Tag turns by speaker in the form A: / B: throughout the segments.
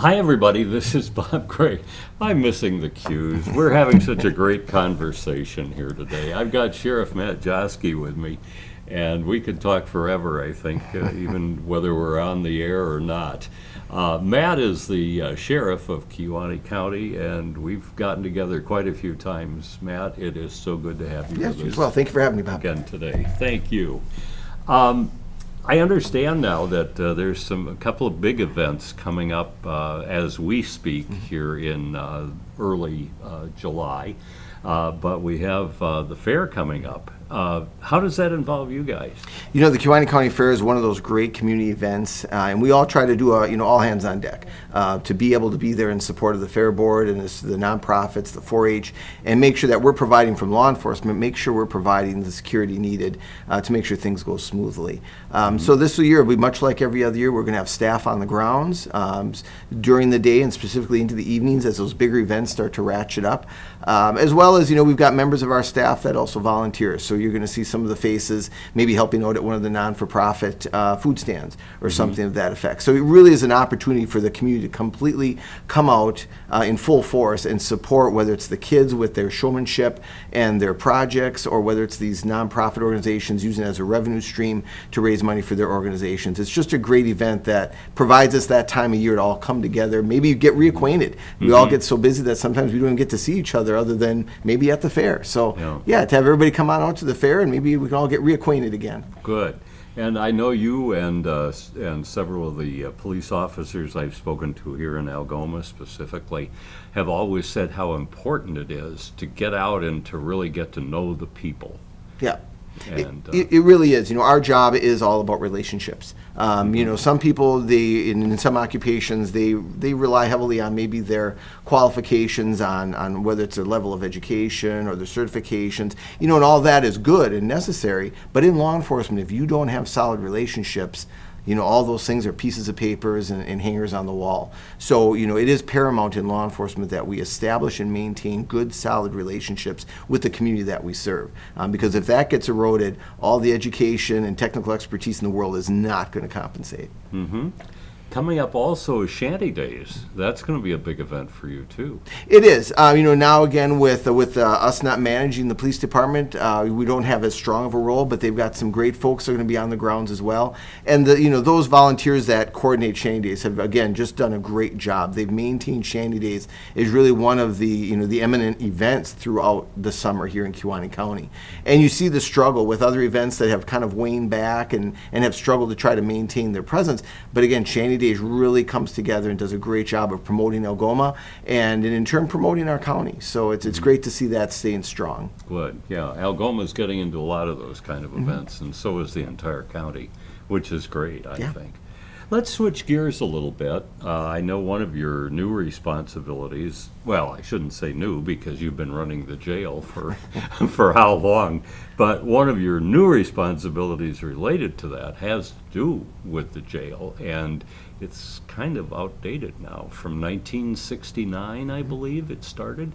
A: Hi, everybody. This is Bob Gray. I'm missing the cues. We're having such a great conversation here today. I've got Sheriff Matt Joski with me, and we could talk forever, I think, even whether we're on the air or not. Matt is the sheriff of Kewaunee County, and we've gotten together quite a few times. Matt, it is so good to have you
B: Yes,
A: with us.
B: well, thank you for having me, Bob.
A: Again today. Thank you. I understand now that there's a couple of big events coming up as we speak here in early July, but we have the fair coming up. How does that involve you guys?
B: You know, the Kewaunee County Fair is one of those great community events, and we all try to do all hands on deck to be able to be there in support of the Fair Board and the nonprofits, the 4-H, and make sure that we're providing from law enforcement, make sure we're providing the security needed to make sure things go smoothly. So this year will be much like every other year. We're going to have staff on the grounds during the day and specifically into the evenings as those bigger events start to ratchet up, as well as, we've got members of our staff that also volunteer. So you're going to see some of the faces maybe helping out at one of the non-for-profit food stands or something of that effect. So it really is an opportunity for the community to completely come out in full force and support, whether it's the kids with their showmanship and their projects, or whether it's these nonprofit organizations using it as a revenue stream to raise money for their organizations. It's just a great event that provides us that time of year to all come together, maybe get reacquainted. We all get so busy that sometimes we don't even get to see each other other than maybe at the fair. So yeah, to have everybody come on out to the fair and maybe we can all get reacquainted again.
A: Good. And I know you and several of the police officers I've spoken to here in Algoma specifically have always said how important it is to get out and to really get to know the people.
B: Yeah.
A: And,
B: it really is. Our job is all about relationships. Some people, in some occupations, they rely heavily on maybe their qualifications, on whether it's their level of education or their certifications, and all that is good and necessary. But in law enforcement, if you don't have solid relationships, all those things are pieces of papers and hangers on the wall. So, it is paramount in law enforcement that we establish and maintain good, solid relationships with the community that we serve. Because if that gets eroded, all the education and technical expertise in the world is not going to compensate.
A: Mm-hmm. Coming up also is Shandi Days. That's going to be a big event for you too.
B: It is. Now again with us not managing the police department, we don't have as strong of a role, but they've got some great folks that are going to be on the grounds as well. And those volunteers that coordinate Shandi Days have again just done a great job. They've maintained Shandi Days is really one of the the eminent events throughout the summer here in Kewaunee County. And you see the struggle with other events that have kind of waned back and have struggled to try to maintain their presence. But again, Shandi Days really comes together and does a great job of promoting Algoma and in turn promoting our county. So it's great to see that staying strong.
A: Good. Yeah, Algoma is getting into a lot of those kind of events, and so is the entire county, which is great, I think. Let's switch gears a little bit. I know one of your new responsibilities, well, I shouldn't say new because you've been running the jail for for how long, but one of your new responsibilities related to that has to do with the jail, and it's kind of outdated now. From 1969, I believe it started.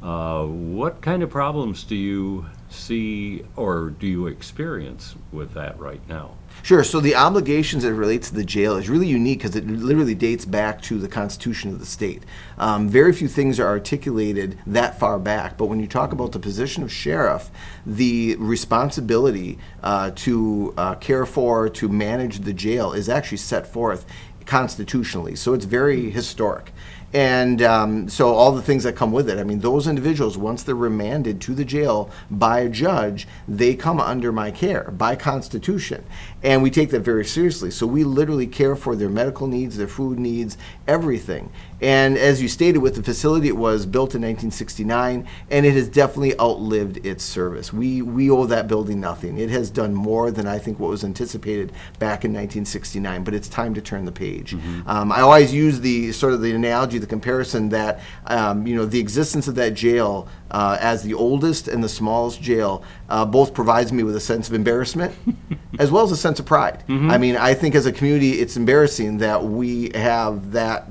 A: What kind of problems do you see or do you experience with that right now?
B: Sure. So the obligations that relate to the jail is really unique because it literally dates back to the Constitution of the state. Very few things are articulated that far back, but when you talk about the position of sheriff, the responsibility to care for, to manage the jail is actually set forth constitutionally. So it's very historic. And so all the things that come with it, I mean, those individuals, once they're remanded to the jail by a judge, they come under my care by Constitution. And we take that very seriously. So we literally care for their medical needs, their food needs, everything. And as you stated, with the facility, it was built in 1969, and it has definitely outlived its service. We owe that building nothing. It has done more than I think what was anticipated back in 1969, but it's time to turn the page. I always use the analogy, the comparison that the existence of that jail as the oldest and the smallest jail both provides me with a sense of embarrassment as well as a sense of pride. I mean, I think as a community it's embarrassing that we have that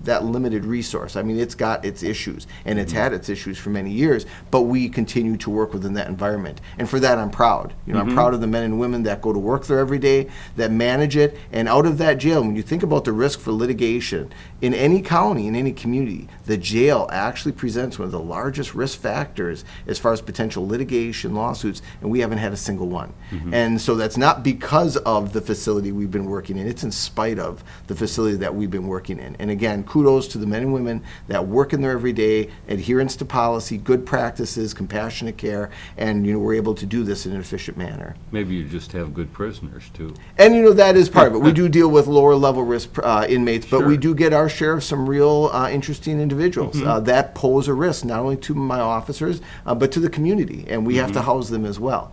B: that limited resource. I mean, it's got its issues, and it's had its issues for many years, but we continue to work within that environment. And for that, I'm proud. I'm proud of the men and women that go to work there every day, that manage it, and out of that jail, when you think about the risk for litigation, in any county, in any community, the jail actually presents one of the largest risk factors as far as potential litigation, lawsuits, and we haven't had a single one. And so that's not because of the facility we've been working in, it's in spite of the facility that we've been working in. And again, kudos to the men and women that work in there every day, adherence to policy, good practices, compassionate care, and we're able to do this in an efficient manner.
A: Maybe you just have good prisoners too.
B: And that is part of it. We do deal with lower level risk inmates, but we do get our share of some real interesting individuals that pose a risk, not only to my officers, but to the community, and we have to house them as well.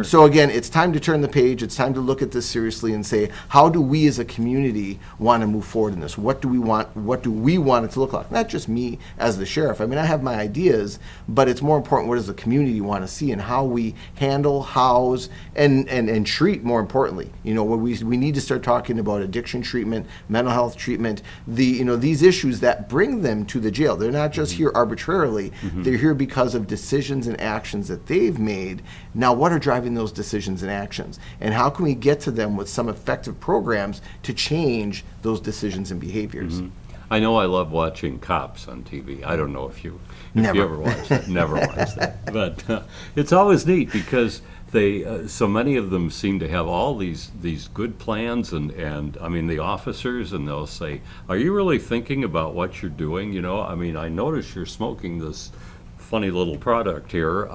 B: So again, it's time to turn the page. It's time to look at this seriously and say, how do we as a community want to move forward in this? What do we want? What do we want it to look like? Not just me as the sheriff. I mean, I have my ideas, but it's more important what does the community want to see and how we handle, house, and treat, more importantly. We need to start talking about addiction treatment, mental health treatment, these issues that bring them to the jail. They're not just here arbitrarily. They're here because of decisions and actions that they've made. Now, what are driving those decisions and actions? And how can we get to them with some effective programs to change those decisions and behaviors?
A: I know I love watching Cops on TV. I don't know if you ever watched that. Never watched that. But it's always neat because they so many of them seem to have all these good plans, and I mean the officers, and they'll say, "Are you really thinking about what you're doing? I mean, I notice you're smoking this funny little product here.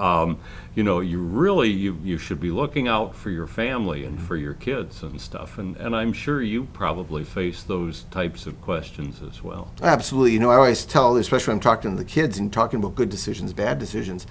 A: You should be looking out for your family and for your kids and stuff." And I'm sure you probably face those types of questions as well.
B: Absolutely. I always tell, especially when I'm talking to the kids and talking about good decisions, bad decisions,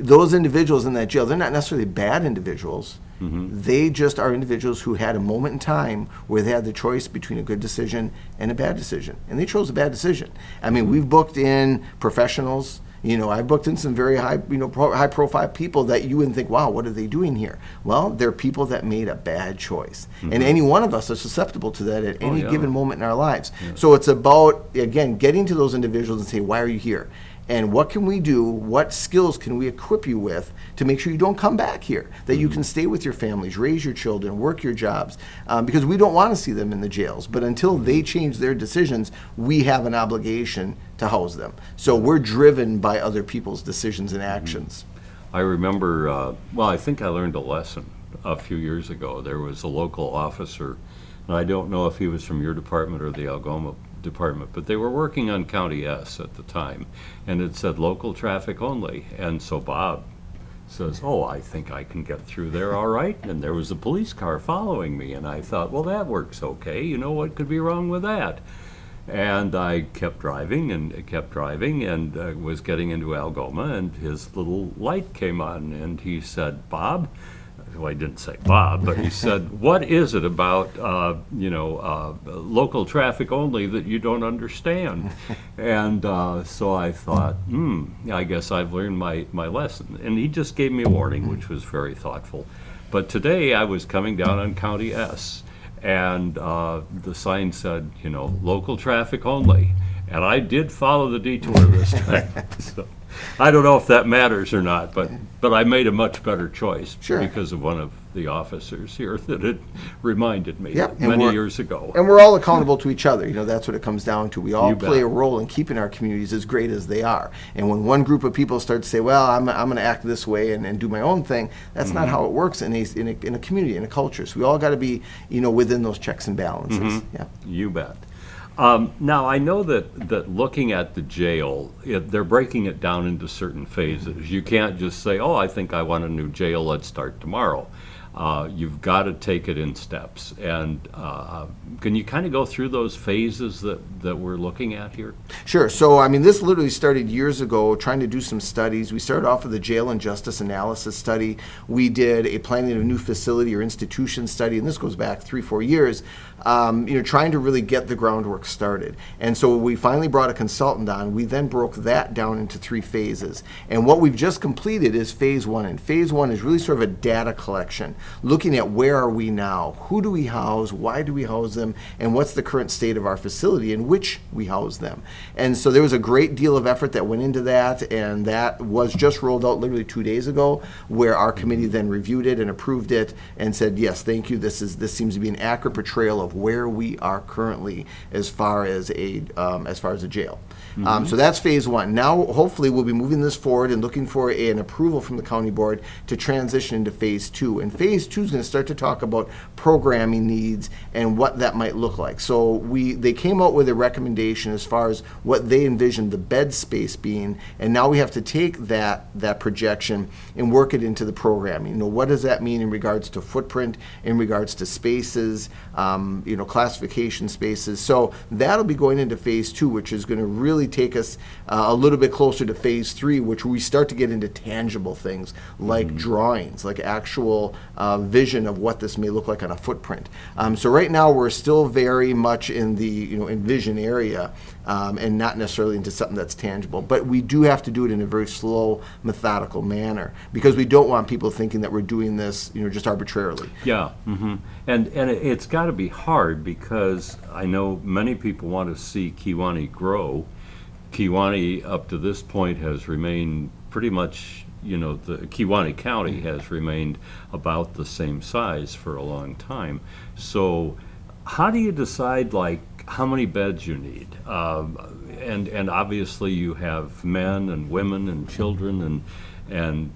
B: those individuals in that jail, they're not necessarily bad individuals. They just are individuals who had a moment in time where they had the choice between a good decision and a bad decision. And they chose a bad decision. I mean, we've booked in professionals. I've booked in some very high-profile people that you wouldn't think, wow, what are they doing here? Well, they're people that made a bad choice. And any one of us are susceptible to that at any given moment in our lives. So it's about, again, getting to those individuals and say, why are you here? And what can we do? What skills can we equip you with to make sure you don't come back here? That you can stay with your families, raise your children, work your jobs, because we don't want to see them in the jails. But until they change their decisions, we have an obligation to house them. So we're driven by other people's decisions and actions.
A: I remember, I think I learned a lesson a few years ago. There was a local officer, and I don't know if he was from your department or the Algoma department, but they were working on County S at the time, and it said local traffic only. And so Bob says, "Oh, I think I can get through there all right." And there was a police car following me, and I thought, well, that works okay. What could be wrong with that? And I kept driving and was getting into Algoma, and his little light came on, and he said, "Bob," well, he didn't say Bob, but he said, "What is it about, local traffic only that you don't understand?" And so I thought, I guess I've learned my lesson. And he just gave me a warning, which was very thoughtful. But today I was coming down on County S, and the sign said, local traffic only. And I did follow the detour this time. So I don't know if that matters or not, but I made a much better choice because of one of the officers here that had reminded me many years ago.
B: And we're all accountable to each other. That's what it comes down to. We all play a role in keeping our communities as great as they are. And when one group of people start to say, well, I'm going to act this way and do my own thing, that's not how it works in a community, in a culture. So we all got to be, within those checks and balances.
A: You bet. Now, I know that looking at the jail, they're breaking it down into certain phases. You can't just say, oh, I think I want a new jail, let's start tomorrow. You've got to take it in steps. And can you kind of go through those phases that we're looking at here?
B: Sure. So, this literally started years ago, trying to do some studies. We started off with a jail and justice analysis study. We did a planning of a new facility or institution study, and this goes back 3-4 years, trying to really get the groundwork started. And so we finally brought a consultant on. We then broke that down into 3 phases. And what we've just completed is phase 1. And phase 1 is really sort of a data collection looking at where are we now, who do we house, why do we house them, and what's the current state of our facility in which we house them. And so there was a great deal of effort that went into that, and that was just rolled out literally 2 days ago, where our committee then reviewed it and approved it and said, yes, thank you, this seems to be an accurate portrayal of where we are currently as far as a jail. So that's phase one. Now, hopefully, we'll be moving this forward and looking for an approval from the county board to transition into phase two. And phase two is going to start to talk about programming needs and what that might look like. So they came out with a recommendation as far as what they envisioned the bed space being, and now we have to take that projection and work it into the programming. What does that mean in regards to footprint, in regards to spaces, classification spaces? So that'll be going into phase two, which is going to really take us a little bit closer to phase three, which we start to get into tangible things like drawings, like actual vision of what this may look like on a footprint. So right now we're still very much in the envision area and not necessarily into something that's tangible. But we do have to do it in a very slow, methodical manner because we don't want people thinking that we're doing this just arbitrarily.
A: Yeah, and it's got to be hard because I know many people want to see Kewaunee grow. Kewaunee up to this point has remained pretty much, the Kewaunee County has remained about the same size for a long time. So how do you decide how many beds you need? And obviously you have men and women and children and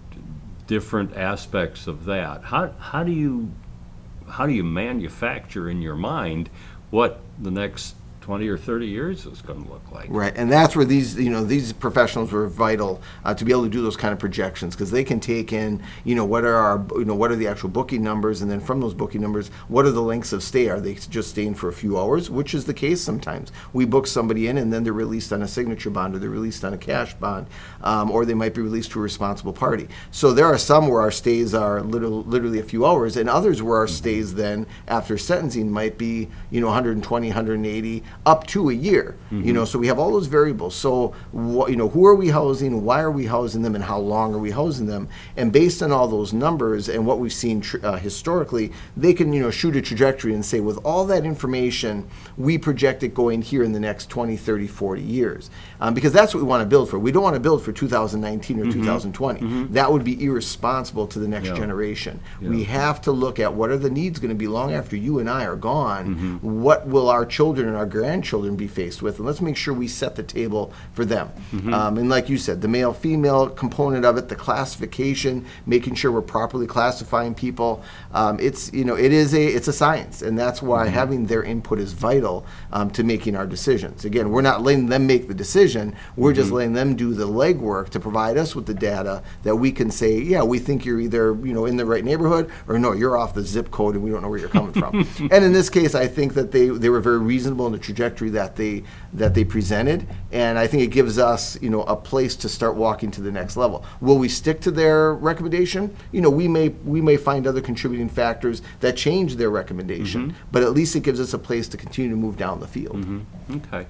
A: different aspects of that. How do you manufacture in your mind what the next 20 or 30 years is going to look like?
B: Right, and that's where these professionals were vital to be able to do those kind of projections because they can take in what are the actual booking numbers, and then from those booking numbers, what are the lengths of stay? Are they just staying for a few hours, which is the case sometimes. We book somebody in and then they're released on a signature bond or they're released on a cash bond, or they might be released to a responsible party. So there are some where our stays are literally a few hours, and others where our stays then after sentencing might be 120, 180, up to a year. So we have all those variables. So who are we housing, why are we housing them, and how long are we housing them? And based on all those numbers and what we've seen historically, they can shoot a trajectory and say, with all that information, we project it going here in the next 20, 30, 40 years. Because that's what we want to build for. We don't want to build for 2019 or 2020. That would be irresponsible to the next generation. We have to look at what are the needs going to be long after you and I are gone. What will our children and our grandchildren be faced with, and let's make sure we set the table for them. And like you said, the male-female component of it, the classification, making sure we're properly classifying people. It's a science, and that's why having their input is vital to making our decisions. Again, we're not letting them make the decision; we're just letting them do the legwork to provide us with the data that we can say, yeah, we think you're either in the right neighborhood, or no, you're off the zip code and we don't know where you're coming from. And in this case, I think that they were very reasonable in the trajectory that they presented, and I think it gives us a place to start walking to the next level. Will we stick to their recommendation? We may find other contributing factors that change their recommendation, but at least it gives us a place to continue to move down the field.
A: Okay.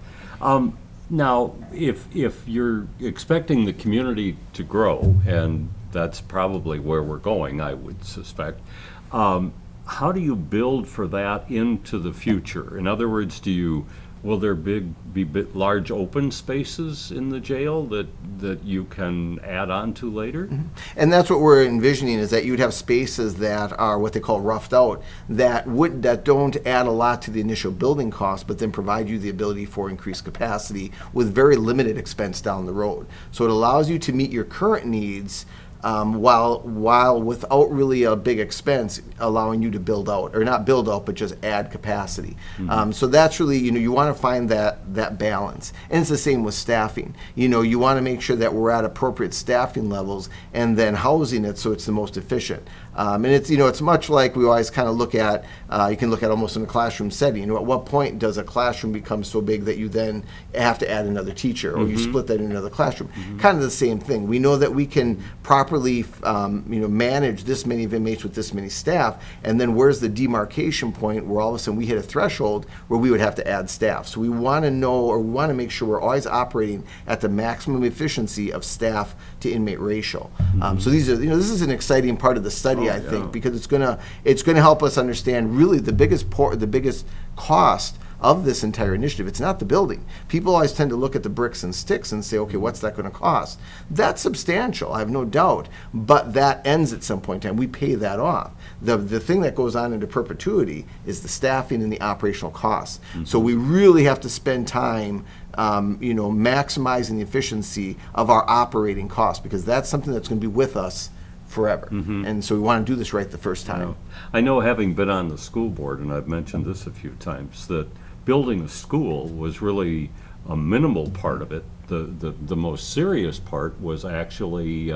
A: Now, if you're expecting the community to grow, and that's probably where we're going, I would suspect, how do you build for that into the future? In other words, will there be large open spaces in the jail that you can add on to later?
B: And that's what we're envisioning, is that you'd have spaces that are what they call roughed out, that don't add a lot to the initial building cost, but then provide you the ability for increased capacity with very limited expense down the road. So it allows you to meet your current needs while without really a big expense, allowing you to build out, or not build out, but just add capacity. So that's really, you want to find that balance. And it's the same with staffing. You want to make sure that we're at appropriate staffing levels and then housing it so it's the most efficient. And it's much like we always kind of look at, you can look at almost in a classroom setting. At what point does a classroom become so big that you then have to add another teacher, or you split that in another classroom? Kind of the same thing. We know that we can properly properly manage this many of inmates with this many staff, and then where's the demarcation point where all of a sudden we hit a threshold where we would have to add staff. So we want to know, or we want to make sure we're always operating at the maximum efficiency of staff to inmate ratio. So these are, this is an exciting part of the study, I think, because it's gonna help us understand really the biggest cost of this entire initiative. It's not the building. People always tend to look at the bricks and sticks and say, okay, what's that going to cost? That's substantial, I have no doubt, but that ends at some point in time. We pay that off. The thing that goes on into perpetuity is the staffing and the operational costs. So we really have to spend time maximizing the efficiency of our operating costs, because that's something that's going to be with us forever. And so we want to do this right the first time.
A: I know, having been on the school board, and I've mentioned this a few times, that building a school was really a minimal part of it. The most serious part was actually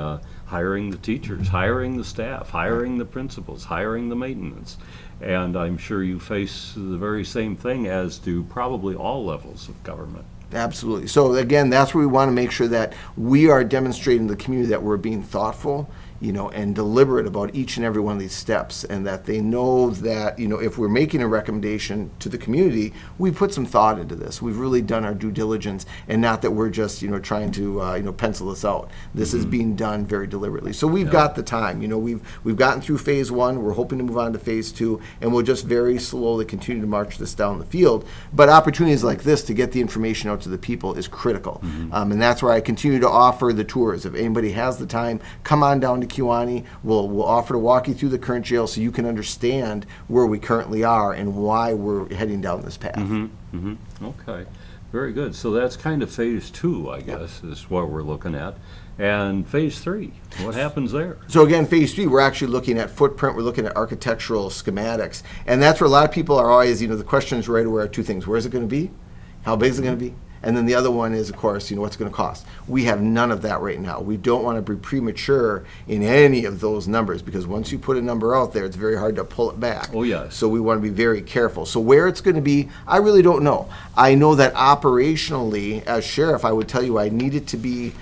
A: hiring the teachers, hiring the staff, hiring the principals, hiring the maintenance. And I'm sure you face the very same thing, as do probably all levels of government.
B: Absolutely. So again, that's where we want to make sure that we are demonstrating to the community that we're being thoughtful, and deliberate about each and every one of these steps, and that they know that, if we're making a recommendation to the community, we put some thought into this. We've really done our due diligence, and not that we're just, trying to, pencil this out. This is being done very deliberately. So we've got the time. We've gotten through phase one. We're hoping to move on to phase two, and we'll just very slowly continue to march this down the field. But opportunities like this to get the information out to the people is critical. And that's where I continue to offer the tours. If anybody has the time, come on down to Kewaunee. We'll offer to walk you through the current jail so you can understand where we currently are and why we're heading down this path.
A: Okay, very good. So that's kind of phase two, I guess, is what we're looking at. And phase three, what happens there?
B: So again, phase three, we're actually looking at footprint, we're looking at architectural schematics, and that's where a lot of people are always, the questions right away are two things. Where is it going to be? How big is it going to be? And then the other one is, of course, what's it going to cost? We have none of that right now. We don't want to be premature in any of those numbers, because once you put a number out there, it's very hard to pull it back.
A: Oh, yes.
B: So we want to be very careful. So where it's going to be, I really don't know. I know that operationally, as sheriff, I would tell you I need it to be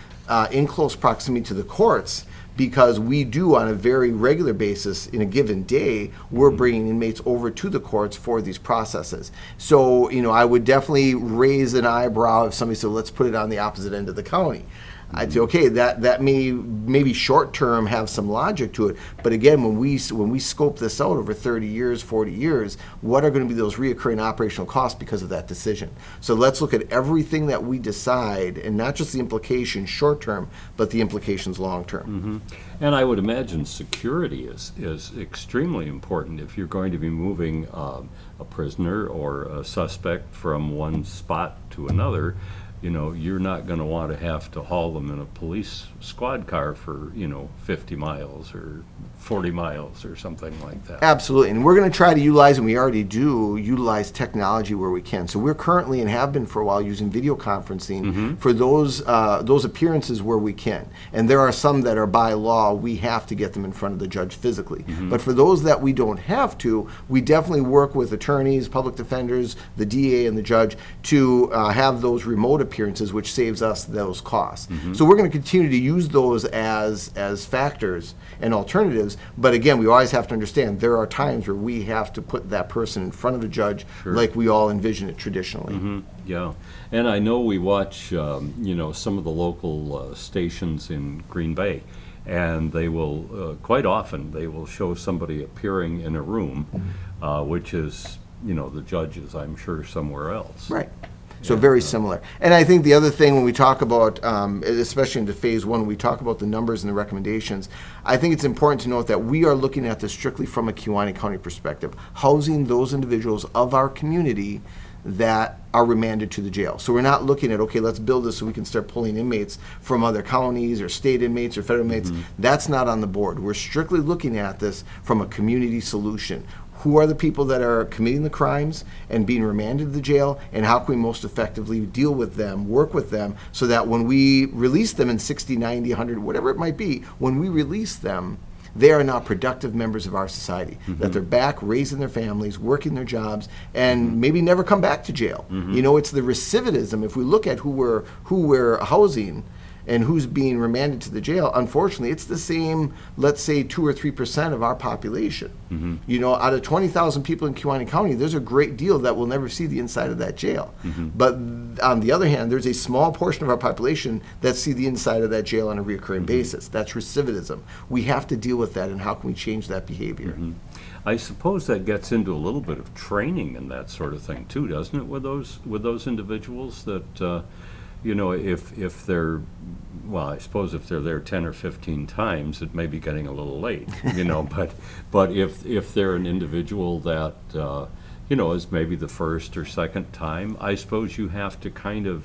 B: in close proximity to the courts, because we do, on a very regular basis in a given day, we're bringing inmates over to the courts for these processes. So, I would definitely raise an eyebrow if somebody said, let's put it on the opposite end of the county. I'd say, okay, that may maybe short term have some logic to it, but again, when we scope this out over 30 years, 40 years, what are going to be those reoccurring operational costs because of that decision? So let's look at everything that we decide, and not just the implications short term, but the implications long term.
A: And I would imagine security is extremely important if you're going to be moving a prisoner or a suspect from one spot to another. You're not going to want to have to haul them in a police squad car for, 50 miles or 40 miles or something like that.
B: Absolutely. And we're going to try to utilize, and we already do, utilize technology where we can. So we're currently, and have been for a while, using video conferencing for those appearances where we can. And there are some that are by law, we have to get them in front of the judge physically. But for those that we don't have to, we definitely work with attorneys, public defenders, the DA, and the judge to have those remote appearances, which saves us those costs. So we're going to continue to use those as factors and alternatives. But again, we always have to understand there are times where we have to put that person in front of the judge, like we all envision it traditionally.
A: Yeah, and I know we watch, some of the local stations in Green Bay, and they will, quite often, they will show somebody appearing in a room, which is, the judges, I'm sure, somewhere else.
B: Right. So very similar. And I think the other thing when we talk about, especially into phase one, when we talk about the numbers and the recommendations, I think it's important to note that we are looking at this strictly from a Kewaunee County perspective, housing those individuals of our community that are remanded to the jail. So we're not looking at, okay, let's build this so we can start pulling inmates from other counties or state inmates or federal inmates. That's not on the board. We're strictly looking at this from a community solution. Who are the people that are committing the crimes and being remanded to the jail, and how can we most effectively deal with them, work with them, so that when we release them in 60, 90, 100, whatever it might be, when we release them, they are now productive members of our society, that they're back raising their families, working their jobs, and maybe never come back to jail. It's the recidivism. If we look at who we're housing, and who's being remanded to the jail, unfortunately, it's the same, let's say 2 or 3% of our population. You know, out of 20,000 people in Kewaunee County, there's a great deal that will never see the inside of that jail. But on the other hand, there's a small portion of our population that see the inside of that jail on a recurring basis. That's recidivism. We have to deal with that, and how can we change that behavior?
A: I suppose that gets into a little bit of training and that sort of thing too, doesn't it, with those individuals that, you know, if they're, well, I suppose if they're there 10 or 15 times, it may be getting a little late, you know, but if they're an individual that, you know, is maybe the first or second time, I suppose you have to kind of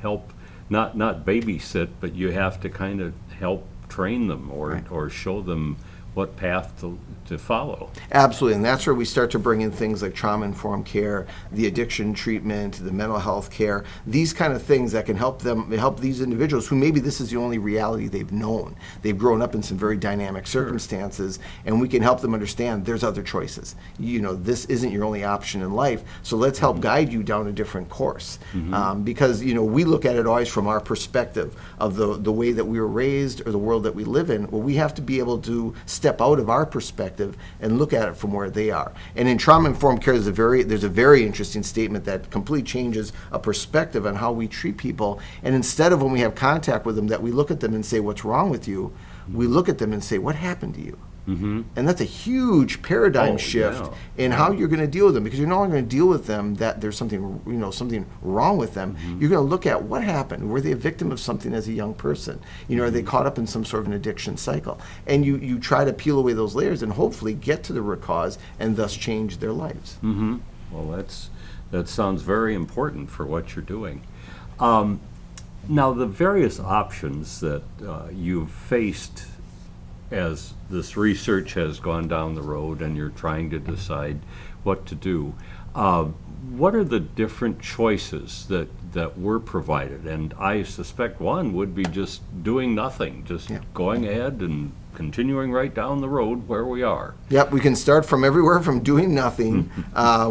A: help, not babysit, but you have to kind of help train them or show them what path to follow.
B: Absolutely, and that's where we start to bring in things like trauma-informed care, the addiction treatment, the mental health care, these kind of things that can help these individuals who maybe this is the only reality they've known. They've grown up in some very dynamic circumstances, and we can help them understand there's other choices. You know, this isn't your only option in life, so let's help guide you down a different course. Because, you know, we look at it always from our perspective of the way that we were raised or the world that we live in. Well, we have to be able to step out of our perspective and look at it from where they are. And in trauma-informed care, there's a very interesting statement that completely changes a perspective on how we treat people. And instead of when we have contact with them that we look at them and say, what's wrong with you? We look at them and say, what happened to you? And that's a huge paradigm shift in how you're going to deal with them, because you're no longer going to deal with them that there's something, you know, something wrong with them. You're going to look at what happened. Were they a victim of something as a young person? You know, are they caught up in some sort of an addiction cycle? And you try to peel away those layers and hopefully get to the root cause and thus change their lives.
A: Well, that sounds very important for what you're doing. Now, the various options that you've faced as this research has gone down the road and you're trying to decide what to do, what are the different choices that were provided? And I suspect one would be just doing nothing, just going ahead and continuing right down the road where we are.
B: Yep, we can start from everywhere from doing nothing,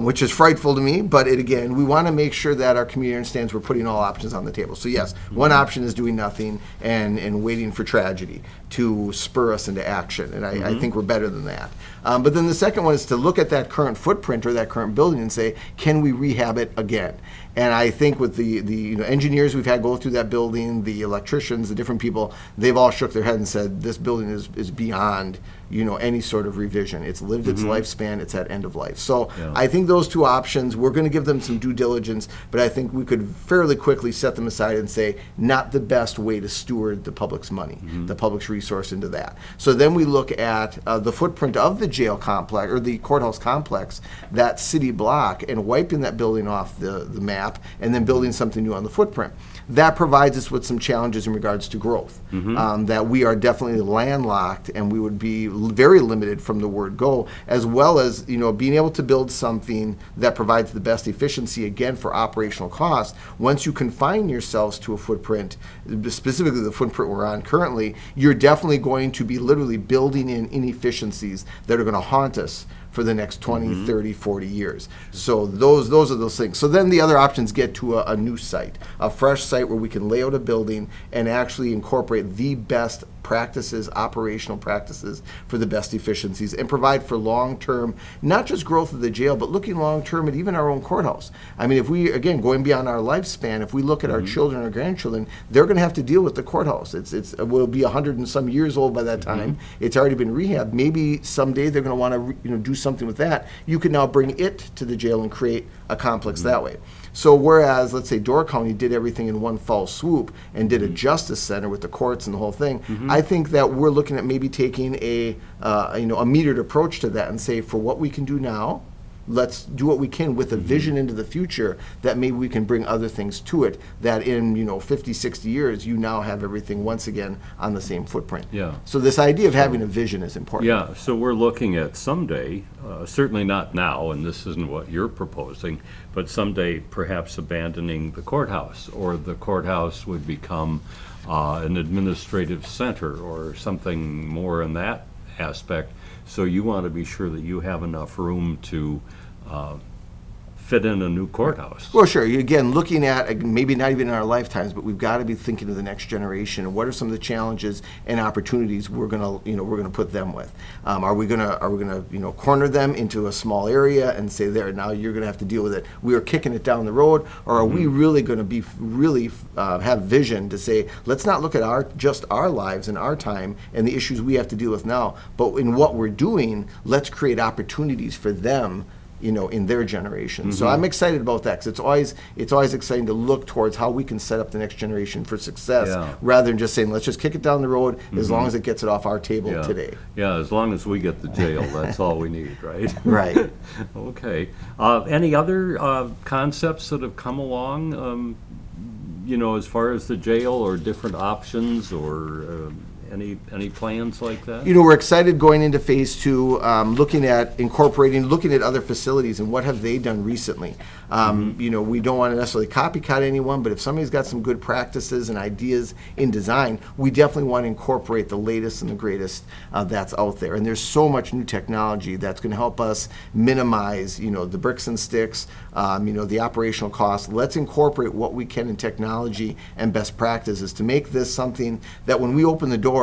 B: which is frightful to me, but again, we want to make sure that our community understands we're putting all options on the table. So yes, one option is doing nothing and waiting for tragedy to spur us into action, and I think we're better than that. But then the second one is to look at that current footprint or that current building and say, can we rehab it again? And I think with the you know, engineers we've had go through that building, the electricians, the different people, they've all shook their head and said this building is beyond, you know, any sort of revision. It's lived its lifespan. It's at end of life. So I think those two options, we're going to give them some due diligence, but I think we could fairly quickly set them aside and say not the best way to steward the public's money, the public's resource into that. So then we look at the footprint of the jail complex or the courthouse complex, that city block, and wiping that building off the map and then building something new on the footprint. That provides us with some challenges in regards to growth, that we are definitely landlocked and we would be very limited from the word go, as well as, you know, being able to build something that provides the best efficiency, again, for operational cost. Once you confine yourselves to a footprint, specifically the footprint we're on currently, you're definitely going to be literally building in inefficiencies that are going to haunt us for the next 20, 30, 40 years. So those are those things. So then the other options get to a new site, a fresh site where we can lay out a building and actually incorporate the best practices, operational practices for the best efficiencies, and provide for long-term, not just growth of the jail, but looking long-term at even our own courthouse. I mean, if we, again, going beyond our lifespan, if we look at our children or grandchildren, they're going to have to deal with the courthouse. It will be 100 and some years old by that time. It's already been rehabbed. Maybe someday they're going to want to do something with that. You can now bring it to the jail and create a complex that way. So whereas, let's say, Door County did everything in one foul swoop and did a justice center with the courts and the whole thing, I think that we're looking at maybe taking a metered approach to that and say, for what we can do now, let's do what we can with a vision into the future that maybe we can bring other things to it, that in 50, 60 years, you now have everything once again on the same footprint. So this idea of having a vision is important.
A: So we're looking at someday, certainly not now, and this isn't what you're proposing, but someday perhaps abandoning the courthouse, or the courthouse would become an administrative center or something more in that aspect. So you want to be sure that you have enough room to fit in a new courthouse.
B: Well, sure. Again, looking at maybe not even in our lifetimes, but we've got to be thinking of the next generation and what are some of the challenges and opportunities we're gonna put them with. Are we gonna corner them into a small area and say, there, now you're gonna have to deal with it. We are kicking it down the road, or are we really going to be have vision to say, let's not look at just our lives and our time and the issues we have to deal with now, but in what we're doing, let's create opportunities for them, in their generation. So I'm excited about that, because it's always exciting to look towards how we can set up the next generation for success, rather than just saying, let's just kick it down the road as long as it gets it off our table today.
A: Yeah, as long as we get the jail, that's all we need, right?
B: Right.
A: Okay. Any other concepts that have come along, as far as the jail, or different options, or any plans like that?
B: We're excited going into phase 2, looking at other facilities and what have they done recently. We don't want to necessarily copycat anyone, but if somebody's got some good practices and ideas in design, we definitely want to incorporate the latest and the greatest that's out there. And there's so much new technology that's going to help us minimize, the bricks and sticks, the operational costs. Let's incorporate what we can in technology and best practices to make this something that when we open the doors,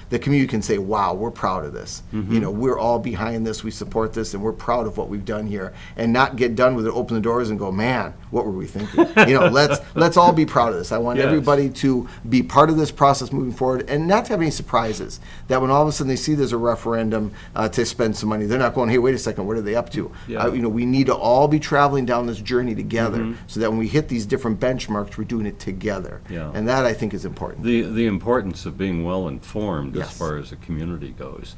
B: the community can say, wow, we're proud of this. We're all behind this, we support this, and we're proud of what we've done here. And not get done with it, open the doors and go, man, what were we thinking? Let's all be proud of this. I want everybody to be part of this process moving forward, and not to have any surprises. That when all of a sudden they see there's a referendum to spend some money, they're not going, hey, wait a second, what are they up to? We need to all be traveling down this journey together, so that when we hit these different benchmarks, we're doing it together. And that, I think, is important.
A: The importance of being well informed as far as the community goes.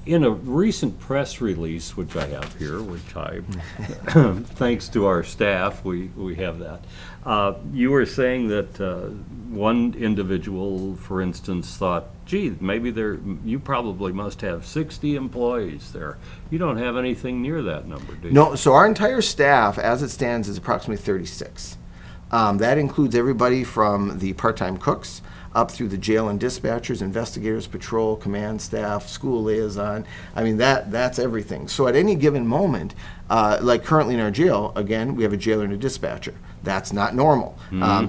A: In a recent press release, which I have here, which I, thanks to our staff, we have that. You were saying that one individual, for instance, thought, gee, maybe you probably must have 60 employees there. You don't have anything near that number, do you?
B: No, so our entire staff, as it stands, is approximately 36. That includes everybody from the part-time cooks, up through the jail and dispatchers, investigators, patrol, command staff, school liaison. I mean, that's everything. So at any given moment, like currently in our jail, again, we have a jailer and a dispatcher. That's not normal.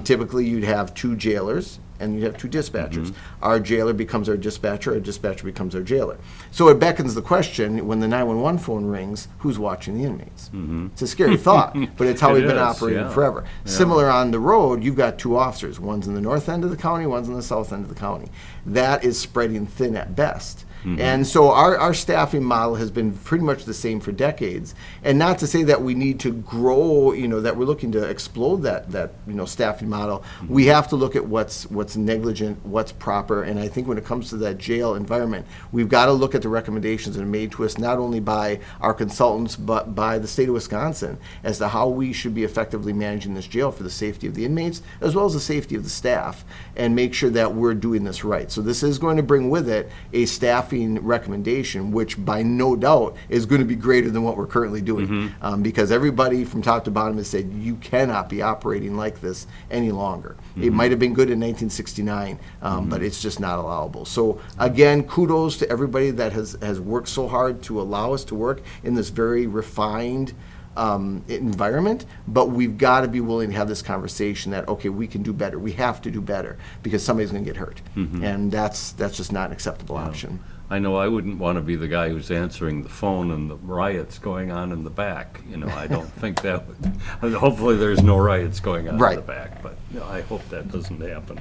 B: Typically, you'd have 2 jailers and you'd have 2 dispatchers. Our jailer becomes our dispatcher becomes our jailer. So it beckons the question, when the 911 phone rings, who's watching the inmates? It's a scary thought, but it's how we've been operating forever. Similar on the road, you've got 2 officers. One's in the north end of the county, one's in the south end of the county. That is spreading thin at best. And so our staffing model has been pretty much the same for decades. And not to say that we need to grow, that we're looking to explode that staffing model. We have to look at what's negligent, what's proper. And I think when it comes to that jail environment, we've got to look at the recommendations that are made to us, not only by our consultants, but by the state of Wisconsin, as to how we should be effectively managing this jail for the safety of the inmates, as well as the safety of the staff, and make sure that we're doing this right. So this is going to bring with it a staffing recommendation, which by no doubt is going to be greater than what we're currently doing, because everybody from top to bottom has said you cannot be operating like this any longer. It might have been good in 1969, but it's just not allowable. So again, kudos to everybody that has worked so hard to allow us to work in this very refined environment, but we've got to be willing to have this conversation that, okay, we can do better. We have to do better, because somebody's going to get hurt, and that's just not an acceptable option.
A: I know I wouldn't want to be the guy who's answering the phone and the riots going on in the back. I don't think that would, hopefully there's no riots going on in the back, but I hope that doesn't happen.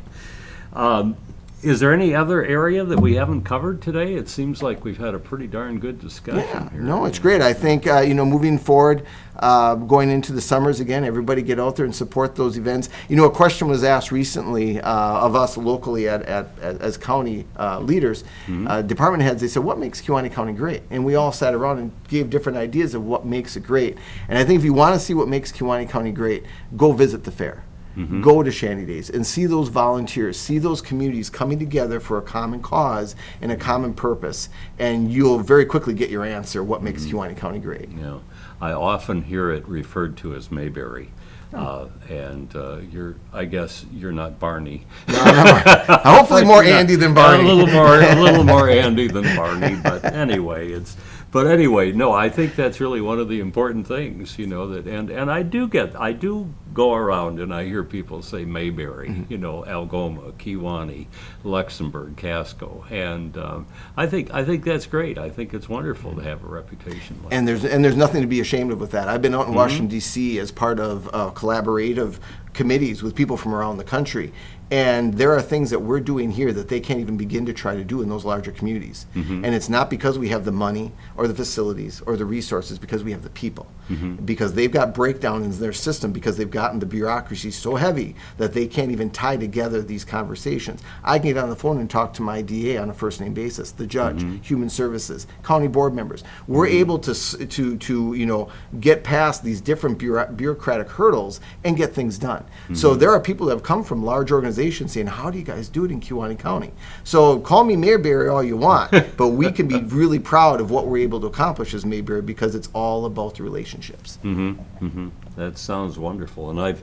A: Is there any other area that we haven't covered today? It seems like we've had a pretty darn good discussion here.
B: No, it's great. I think, moving forward, going into the summers again, everybody get out there and support those events. A question was asked recently of us locally as county leaders, department heads. They said, what makes Kewaunee County great? And we all sat around and gave different ideas of what makes it great. And I think if you want to see what makes Kewaunee County great, go visit the fair. Go to Shandi Days and see those volunteers, see those communities coming together for a common cause and a common purpose, and you'll very quickly get your answer, what makes Kewaunee County great.
A: I often hear it referred to as Mayberry. I guess you're not Barney.
B: No, hopefully more Andy than Barney.
A: A little more Andy than Barney, but anyway, no, I think that's really one of the important things, that, and I do go around and I hear people say Mayberry, Algoma, Kewaunee, Luxembourg, Casco, and I think that's great. I think it's wonderful to have a reputation like
B: and there's nothing to be ashamed of with that. I've been out in Washington D.C. as part of collaborative committees with people from around the country. And there are things that we're doing here that they can't even begin to try to do in those larger communities. And it's not because we have the money or the facilities or the resources, because we have the people. Because they've got breakdown in their system, because they've gotten the bureaucracy so heavy that they can't even tie together these conversations. I can get on the phone and talk to my DA on a first name basis, the judge, human services, county board members. We're able to get past these different bureaucratic hurdles and get things done. So there are people that have come from large organizations saying, how do you guys do it in Kewaunee County? So call me Mayberry all you want, but we can be really proud of what we're able to accomplish as Mayberry, because it's all about the relationships.
A: That sounds wonderful, and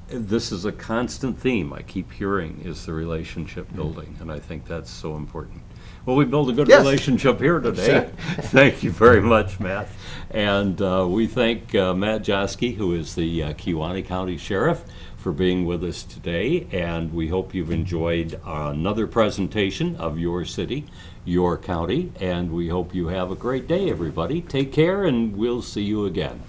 A: this is a constant theme I keep hearing, is the relationship building, and I think that's so important. Well, we built a good relationship here today. Thank you very much, Matt. And we thank Matt Joski, who is the Kewaunee County Sheriff, for being with us today. And we hope you've enjoyed another presentation of your city, your county. And we hope you have a great day, everybody. Take care, and we'll see you again.